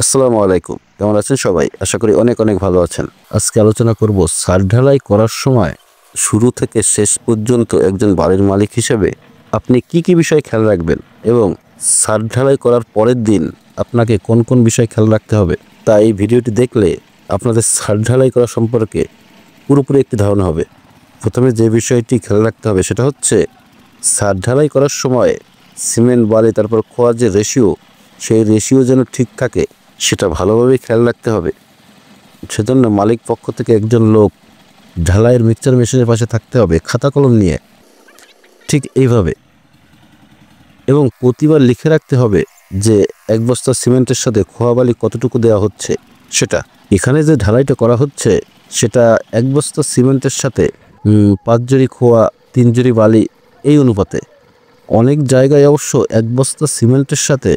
আসসালামু আলাইকুম। কেমন আছেন সবাই? আশা করি অনেক অনেক ভালো আছেন। আজকে আলোচনা করব ছাদ ঢালাই করার সময় শুরু থেকে শেষ পর্যন্ত একজন বাড়ির মালিক হিসেবে আপনি কি কি বিষয় খেয়াল রাখবেন এবং ছাদ ঢালাই করার পরের দিন আপনাকে কোন কোন বিষয় খেয়াল রাখতে হবে। তাই এই ভিডিওটি দেখলে আপনাদের ছাদ ঢালাই করা সম্পর্কে পুরোপুরি একটি ধারণা হবে। প্রথমে যে বিষয়টি খেয়াল রাখতে হবে সেটা হচ্ছে ছাদ ঢালাই করার সময় সিমেন্ট বালি তারপর খোয়ার যে রেশিও, সেই রেশিও যেন ঠিক থাকে সেটা ভালোভাবে খেয়াল রাখতে হবে। সেজন্য মালিক পক্ষ থেকে একজন লোক ঢালাইয়ের মিক্সচার মেশিনের পাশে থাকতে হবে খাতা কলম নিয়ে, ঠিক এইভাবে। এবং প্রতিবার লিখে রাখতে হবে যে এক বস্তা সিমেন্টের সাথে খোয়া বালি কতটুকু দেওয়া হচ্ছে সেটা। এখানে যে ঢালাইটা করা হচ্ছে সেটা এক বস্তা সিমেন্টের সাথে 5 জরি খোয়া 3 জরি বালি এই অনুপাতে। অনেক জায়গায় অবশ্য এক বস্তা সিমেন্টের সাথে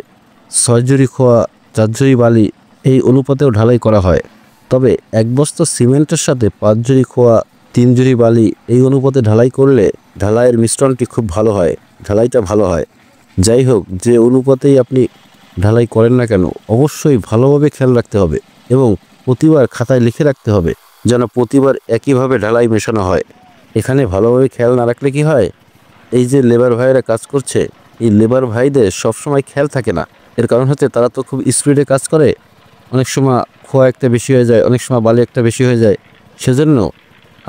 6 জরি খোয়া 4 জরি বালি এই অনুপাতেও ঢালাই করা হয়। তবে এক বস্তা সিমেন্টের সাথে 5 জরি খোয়া 3 জরি বালি এই অনুপাতে ঢালাই করলে ঢালাইয়ের মিশ্রণটি খুব ভালো হয়, ঢালাইটা ভালো হয়। যাই হোক, যে অনুপাতেই আপনি ঢালাই করেন না কেন অবশ্যই ভালোভাবে খেয়াল রাখতে হবে এবং প্রতিবার খাতায় লিখে রাখতে হবে যেন প্রতিবার একইভাবে ঢালাই মেশানো হয়। এখানে ভালোভাবে খেয়াল না রাখলে কি হয়, এই যে লেবার ভাইয়েরা কাজ করছে, এই লেবার ভাইদের সবসময় খেয়াল থাকে না। এর কারণ হচ্ছে তারা তো খুব স্পিডে কাজ করে, অনেক সময় খোয়া একটা বেশি হয়ে যায়, অনেক সময় বালি একটা বেশি হয়ে যায়। সেজন্য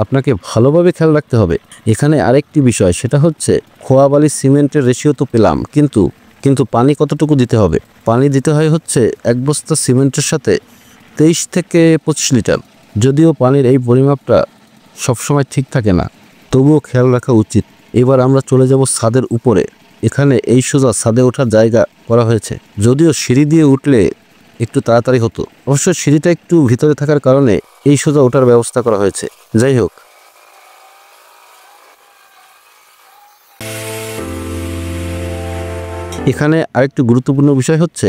আপনাকে ভালোভাবে খেয়াল রাখতে হবে। এখানে আরেকটি বিষয়, সেটা হচ্ছে খোয়া বালি সিমেন্টের রেশিও তো পেলাম, কিন্তু পানি কতটুকু দিতে হবে। পানি দিতে হয় হচ্ছে এক বস্তা সিমেন্টের সাথে 23 থেকে 25 লিটার। যদিও পানির এই পরিমাপটা সবসময় ঠিক থাকে না, তবুও খেয়াল রাখা উচিত। এবার আমরা চলে যাব ছাদের উপরে। এখানে এই সোজা ছাদে ওঠার জায়গা করা হয়েছে, যদিও সিঁড়ি দিয়ে উঠলে একটু তাড়াতাড়ি হতো। অবশ্য সিঁড়িটা একটু ভিতরে থাকার কারণে এই সোজা ওঠার ব্যবস্থা করা হয়েছে। যাই হোক, এখানে আরেকটি গুরুত্বপূর্ণ বিষয় হচ্ছে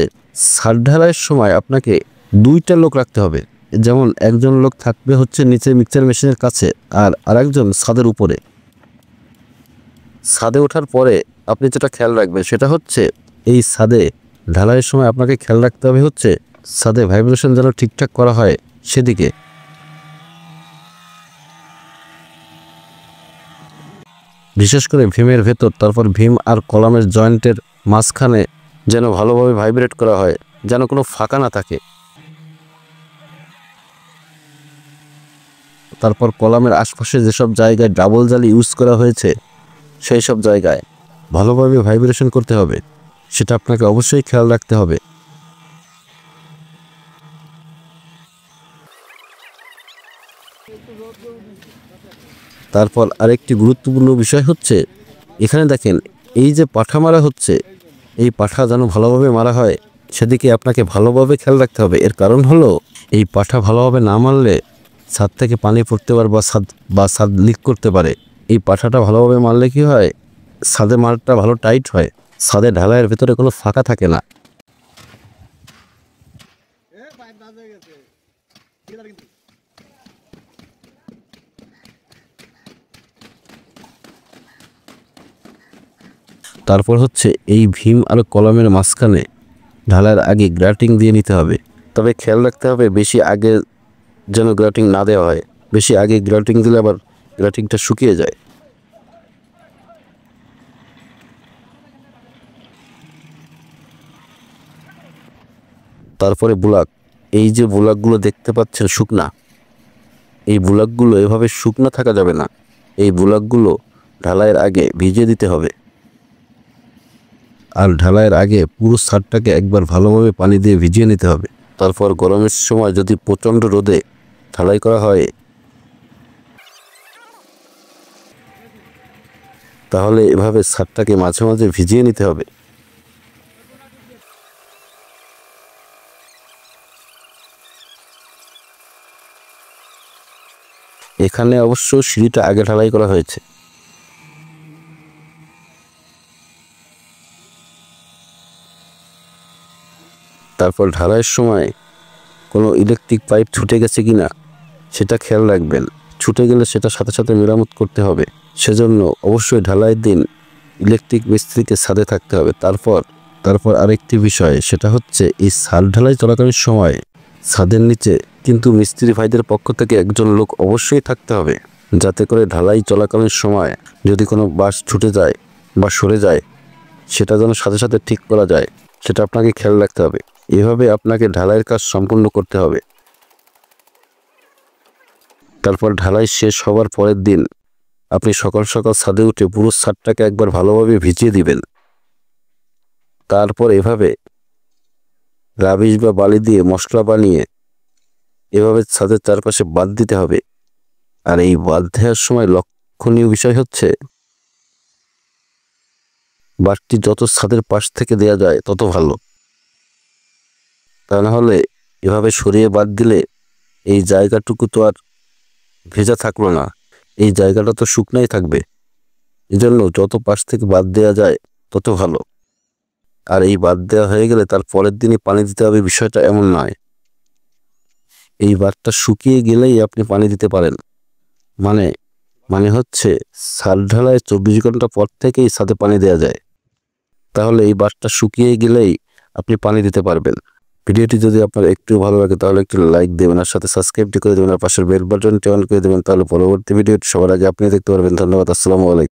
ছাদ ঢালাইয়ের সময় আপনাকে 2টা লোক রাখতে হবে। যেমন একজন লোক থাকবে হচ্ছে নিচে মিক্সচার মেশিনের কাছে, আর আরেকজন ছাদের উপরে। ছাদে ওঠার পরে আপনি যেটা খেয়াল রাখবেন সেটা হচ্ছে এই ছাদে ঢালাইয়ের সময় আপনাকে খেয়াল রাখতে হবে হচ্ছে ছাদে ভাইব্রেশন যেন ঠিকঠাক করা হয় সেদিকে। বিশেষ করে ভীমের ভেতর, তারপর ভীম আর কলামের জয়েন্টের মাঝখানে যেন ভালোভাবে ভাইব্রেট করা হয়, যেন কোনো ফাঁকা না থাকে। তারপর কলামের আশপাশে যেসব জায়গায় ডাবল জালি ইউজ করা হয়েছে সেই সব জায়গায় ভালোভাবে ভাইব্রেশন করতে হবে, সেটা আপনাকে অবশ্যই খেয়াল রাখতে হবে। তারপর আরেকটি গুরুত্বপূর্ণ বিষয় হচ্ছে এখানে দেখেন, এই যে পাঠা মারা হচ্ছে, এই পাঠা যেন ভালোভাবে মারা হয় সেদিকে আপনাকে ভালোভাবে খেয়াল রাখতে হবে। এর কারণ হলো এই পাঠা ভালোভাবে না মারলে ছাদ থেকে পানি পড়তে পারে বা ছাদ লিক করতে পারে। এই পাঠাটা ভালোভাবে মারলে কি হয়, ছাদে মারটা ভালো টাইট হয়, ছাদে ঢালাইয়ের ভেতরে কোনো ফাঁকা থাকে না। তারপর হচ্ছে এই ভীম আর কলমের মাঝখানে ঢালার আগে গ্রাটিং দিয়ে নিতে হবে। তবে খেয়াল রাখতে হবে বেশি আগে যেন গ্রাটিং না দেওয়া হয়। বেশি আগে গ্রাটিং দিলে আবার গ্রাটিংটা শুকিয়ে যায়। তারপরে বুলাক, এই যে বুলাকগুলো দেখতে পাচ্ছেন শুকনা, এই বুলাকগুলো এভাবে শুকনা থাকা যাবে না। এই বুলাকগুলো ঢালাইয়ের আগে ভিজিয়ে দিতে হবে। আর ঢালাইয়ের আগে পুরো ছাদটাকে একবার ভালোভাবে পানি দিয়ে ভিজিয়ে নিতে হবে। তারপর গরমের সময় যদি প্রচণ্ড রোদে ঢালাই করা হয় তাহলে এভাবে ছাদটাকে মাঝে মাঝে ভিজিয়ে নিতে হবে। এখানে অবশ্য সিঁড়িটা আগে ঢালাই করা হয়েছে। তারপর ঢালাইয়ের সময় কোনো ইলেকট্রিক পাইপ ছুটে গেছে কিনা সেটা খেয়াল রাখবেন। ছুটে গেলে সেটা সাথে সাথে মেরামত করতে হবে। সেজন্য অবশ্যই ঢালাইয়ের দিন ইলেকট্রিক মিস্ত্রিকে ছাদে থাকতে হবে। তারপর তারপর আরেকটি বিষয়, সেটা হচ্ছে এই ছাদ ঢালাই চলাকালীন সময় ছাদের নিচে কিন্তু মিস্ত্রি ভাইদের পক্ষ থেকে একজন লোক অবশ্যই থাকতে হবে, যাতে করে ঢালাই চলাকালীন সময় যদি কোনো বাঁশ ছুটে যায় বা সরে যায় সেটা যেন সাথে সাথে ঠিক করা যায়, সেটা আপনাকে খেয়াল রাখতে হবে। এভাবে আপনাকে ঢালাইয়ের কাজ সম্পূর্ণ করতে হবে। তারপর ঢালাই শেষ হওয়ার পরের দিন আপনি সকাল সকাল ছাদে উঠে পুরো ছাদটাকে একবার ভালোভাবে ভিজিয়ে দিবেন। তারপর এভাবে রাবিশ বা বালি দিয়ে মশলা বানিয়ে এভাবে ছাদের চারপাশে বাঁধ দিতে হবে। আর এই বাঁধ দেওয়ার সময় লক্ষণীয় বিষয় হচ্ছে বাঁধটি যত ছাদের পাশ থেকে দেয়া যায় তত ভালো। তা না হলে এভাবে সরিয়ে বাদ দিলে এই জায়গাটুকু তো আর ভেজা থাকলো না, এই জায়গাটা তো শুকনাই থাকবে। এজন্য যত পাশ থেকে বাদ দেওয়া যায় তত ভালো। আর এই বাদ দেওয়া হয়ে গেলে তার পরের দিনই পানি দিতে হবে, বিষয়টা এমন নয়। এই বাঁধটা শুকিয়ে গেলেই আপনি পানি দিতে পারেন। মানে হচ্ছে ছাদ ঢালাই 24 ঘন্টা পর থেকেই ছাদে পানি দেওয়া যায়। তাহলে এই বাঁধটা শুকিয়ে গেলেই আপনি পানি দিতে পারবেন। ভিডিওটি যদি আপনার একটু ভালো লাগে তাহলে একটু লাইক দেবেন, আর সাথে সাবস্ক্রাইবটি করে দেবেন, আর পাশের বেল বাটনটি অন করে দেবেন। তাহলে পরবর্তী ভিডিওটি সবার আগে আপনি দেখতে পারবেন। ধন্যবাদ। আসসালামু আলাইকুম।